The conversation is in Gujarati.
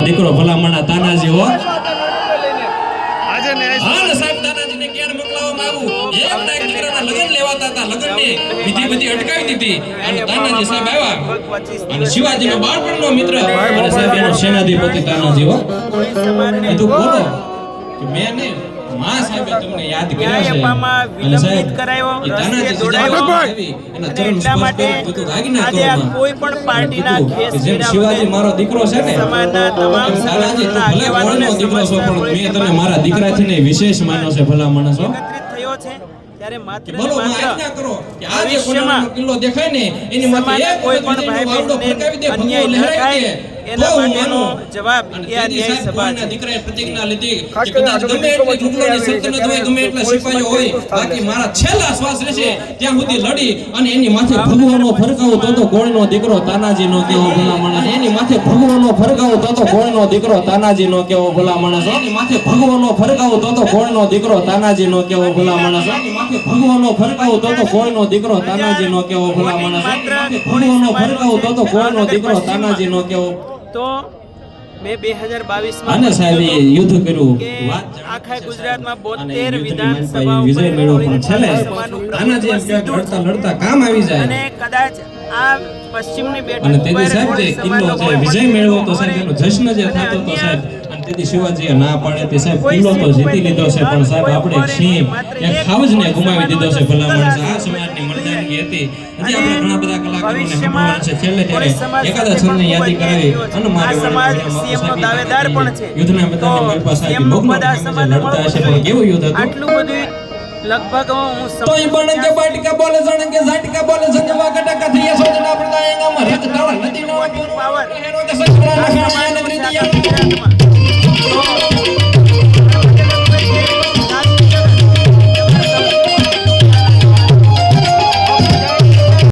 દીકરો ભલામણા તાનાજી હો આજે ને હાલ સાહેબ તાનાજીને ક્યાં મોકલાવવામાં આવું એકના એક દીકરાના લગ્ન લેવાતા હતા લગ્નની વિધિ બધી અટકાવી દીધી અને તાનાજી સાહેબ આવ્યા અને શિવાજીનો બાળપણનો મિત્ર અને સાહેબ એનો સેનાધિપતિ તાનાજી હો કીધું બોલો કે મેં ને માં સાહેબે તમને યાદ કર્યા છે અને સાહેબ એ તાનાજી જોડાવી એના ચરણ સ્પર્શ કરી બધું આજ્ઞા કરો કોઈ પણ પાર્ટીના કેસ જેમ શિવાજી મારો દીકરો છે ને સમાજના તમામ તાનાજી તું ભલે કોણનો દીકરો છો પણ મેં તને મારા દીકરાથી ને વિશેષ માન્યો છે ભલા માણસ હો એકત્રિત થયો છે ત્યારે માત્ર ને બોલો માં આજ્ઞા માત્ર કરો કે આ જે કોણાનો કિલ્લો દેખાય ને એની માથે એક કોઈ પણ વિજયનો ભાઈ વાવડો ફરકાવી દે ભગવો અન્યાય ન લહેરાવી થાય દે એના તો હું માટેનો માનું. જવાબ અને એ આ તેથી ન્યાય સાહેબ સભા કોઈના છે. દીકરાએ પ્રતિજ્ઞા લીધી કે કદાચ ગમે એટલી મુગલોની સલ્તનત હોય ગમે એટલા સિપાહીઓ હોય બાકી મારા છેલ્લા શ્વાસ રહેશે ત્યાં સુધી લડી અને એની માથે ભગવાનો ફરકાવો તો ગોળનો દીકરો તાનાજી નો કેવો ભલા માણસ એની માથે ભગવાનો ફરકાવો તો ગોળનો દીકરો તાનાજી નો કેવો ભલા માણસ એની માથે ભગવાનો ફરકાવો તો ગોળનો દીકરો તાનાજી નો કેવો ભલા માણસ એની માથે ભગવાનો ફરકાવો તો ગોળનો દીકરો તાનાજી નો કેવો ભલા માણસ ભગવાનો ફરકાવો તો ગોળનો દીકરો તાનાજી નો કેવો તો 2022 માં અને સાહેબ એ યુદ્ધ કર્યું કે વાત આખા ગુજરાતમાં અને 72 યુદ્ધની વિધાનસભા વિજય મેળવો પણ છેલ્લે સભાનું તાનાજી એમ કે લડતા લડતા કામ આવી જાય અને કદાચ આ પશ્ચિમની બેઠક અને તેથી ઉપર સાહેબ જે કોઈ કિલ્લો સમાજનો છે કોઈ વિજય પણ મેળવો તો સાહેબ હોય એનો જશ્ન જે અને થતો તો અન્ય સાહેબ અને તેથી શિવાજીએ ના પાડે તે સાહેબ કિલ્લો તો જીતી લીધો છે પણ સાહેબ આપણે એક સિંહ એક ખાવજને ગુમાવી દીધો છે ભલા માણસ આ સમાજની મર્યાદા હતી હજી આપણે ઘણા બધા કલાકારોને સાંભળવાના છે છેલ્લે ત્યારે એકાદા છંદની યાદી કરાવી અને મારી સમાજ વાણી સીએમ નો દાવેદાર પણ છે યુદ્ધના મેદાનની મારી પાસે આવી લોકનો બધા સમાજ લડતા હશે પણ કેવું યુદ્ધ હતું આટલું બધું લગભગ હું તોય બણ કે બાટકા બોલે જણ કે ઝાટકા બોલે જણ વાગટા કથિયા સોજના પ્રદાયંગા મરત તળ નદીનો પાવર હેરો કે સકરા નખાયા ને